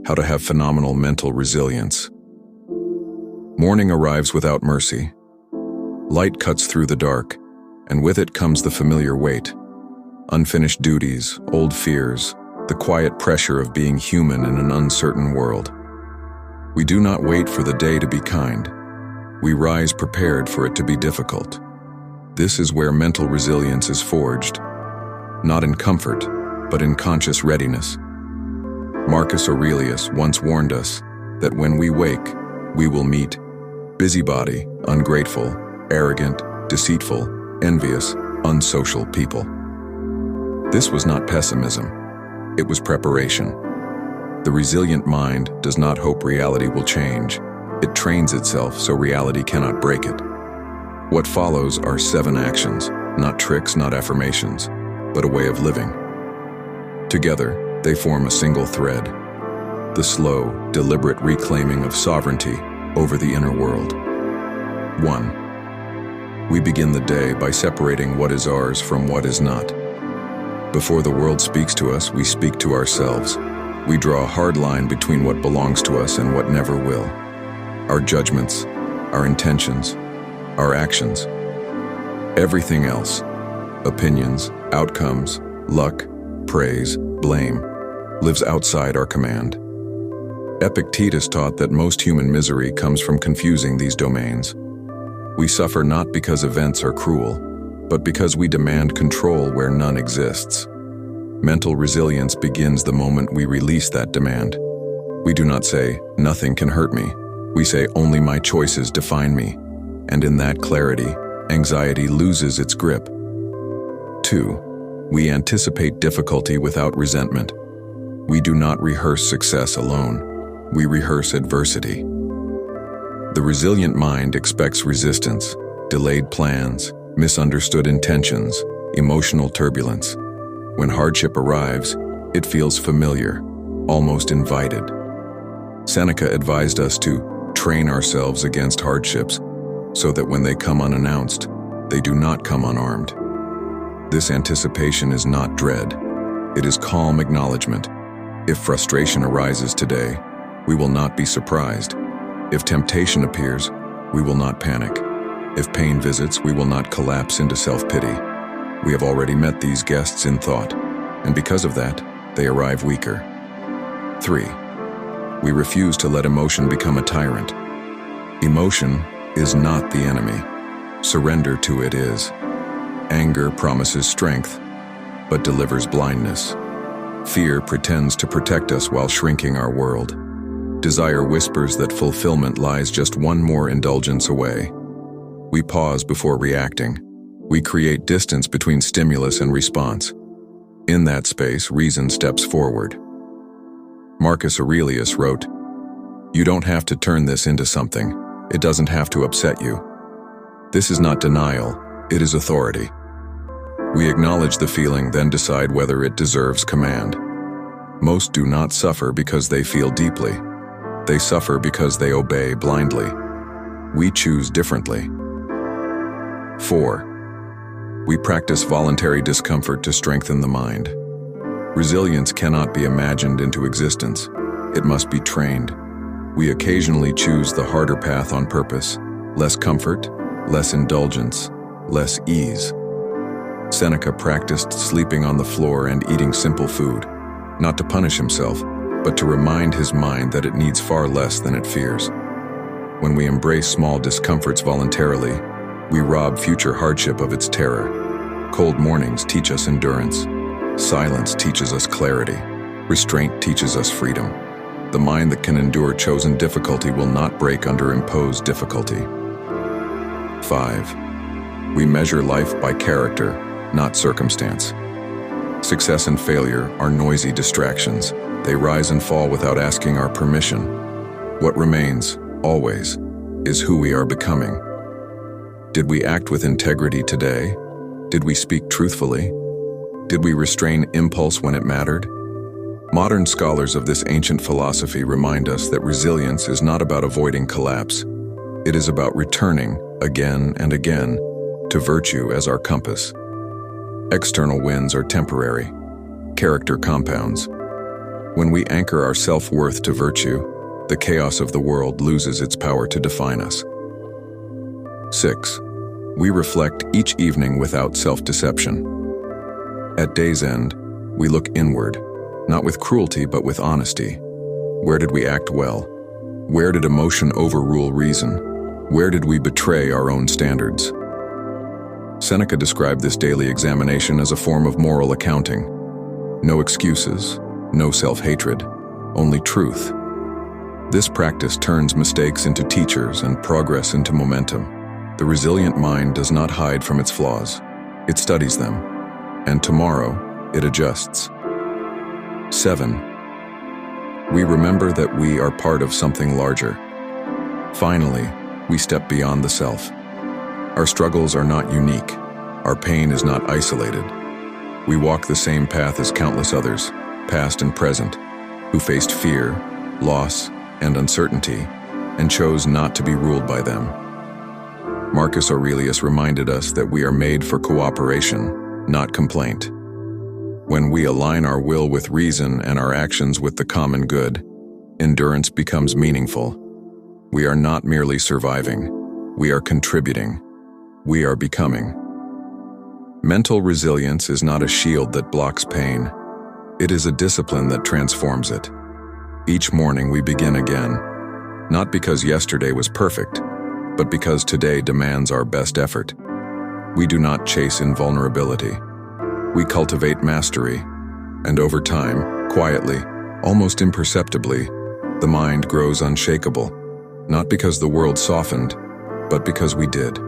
how to have phenomenal mental resilience. Morning arrives without mercy. Light cuts through the dark, and with it comes the familiar weight. Unfinished duties, old fears, the quiet pressure of being human in an uncertain world. We do not wait for the day to be kind. We rise prepared for it to be difficult. This is where mental resilience is forged, not in comfort, but in conscious readiness. Marcus Aurelius once warned us that when we wake, we will meet busybody, ungrateful, arrogant, deceitful, envious, unsocial people. This was not pessimism. It was preparation. The resilient mind does not hope reality will change. It trains itself so reality cannot break it. What follows are 7 actions, not tricks, not affirmations, but a way of living. Together, they form a single thread, the slow, deliberate reclaiming of sovereignty over the inner world. 1. We begin the day by separating what is ours from what is not. Before the world speaks to us, we speak to ourselves. We draw a hard line between what belongs to us and what never will. Our judgments, our intentions, our actions. Everything else, opinions, outcomes, luck, praise, blame, lives outside our command. Epictetus taught that most human misery comes from confusing these domains. We suffer not because events are cruel, but because we demand control where none exists. Mental resilience begins the moment we release that demand. We do not say, "Nothing can hurt me." We say, "Only my choices define me." And in that clarity, anxiety loses its grip. 2. We anticipate difficulty without resentment. We do not rehearse success alone. We rehearse adversity. The resilient mind expects resistance, delayed plans, misunderstood intentions, emotional turbulence. When hardship arrives, it feels familiar, almost invited. Seneca advised us to train ourselves against hardships so that when they come unannounced, they do not come unarmed. This anticipation is not dread. It is calm acknowledgement. If frustration arises today, we will not be surprised. If temptation appears, we will not panic. If pain visits, we will not collapse into self-pity. We have already met these guests in thought, and because of that, they arrive weaker. 3. We refuse to let emotion become a tyrant. Emotion is not the enemy. Surrender to it is. Anger promises strength, but delivers blindness. Fear pretends to protect us while shrinking our world. Desire whispers that fulfillment lies just one more indulgence away. We pause before reacting. We create distance between stimulus and response. In that space, reason steps forward. Marcus Aurelius wrote, "You don't have to turn this into something. It doesn't have to upset you." This is not denial, it is authority. We acknowledge the feeling, then decide whether it deserves command. Most do not suffer because they feel deeply. They suffer because they obey blindly. We choose differently. 4. We practice voluntary discomfort to strengthen the mind. Resilience cannot be imagined into existence. It must be trained. We occasionally choose the harder path on purpose. Less comfort, less indulgence, less ease. Seneca practiced sleeping on the floor and eating simple food, not to punish himself, but to remind his mind that it needs far less than it fears. When we embrace small discomforts voluntarily, we rob future hardship of its terror. Cold mornings teach us endurance. Silence teaches us clarity. Restraint teaches us freedom. The mind that can endure chosen difficulty will not break under imposed difficulty. 5. We measure life by character, not circumstance. Success and failure are noisy distractions. They rise and fall without asking our permission. What remains, always, is who we are becoming. Did we act with integrity today? Did we speak truthfully? Did we restrain impulse when it mattered? Modern scholars of this ancient philosophy remind us that resilience is not about avoiding collapse. It is about returning, again and again, to virtue as our compass. External winds are temporary. Character compounds. When we anchor our self-worth to virtue, the chaos of the world loses its power to define us. 6. We reflect each evening without self-deception. At day's end, we look inward, not with cruelty but with honesty. Where did we act well? Where did emotion overrule reason? Where did we betray our own standards? Seneca described this daily examination as a form of moral accounting. No excuses, no self-hatred, only truth. This practice turns mistakes into teachers and progress into momentum. The resilient mind does not hide from its flaws. It studies them, and tomorrow it adjusts. 7. We remember that we are part of something larger. Finally, we step beyond the self. Our struggles are not unique. Our pain is not isolated. We walk the same path as countless others, past and present, who faced fear, loss, and uncertainty, and chose not to be ruled by them. Marcus Aurelius reminded us that we are made for cooperation, not complaint. When we align our will with reason and our actions with the common good, endurance becomes meaningful. We are not merely surviving. We are contributing. We are becoming. Mental resilience is not a shield that blocks pain. It is a discipline that transforms it. Each morning we begin again, not because yesterday was perfect, but because today demands our best effort. We do not chase invulnerability. We cultivate mastery, and over time, quietly, almost imperceptibly, the mind grows unshakable, not because the world softened, but because we did.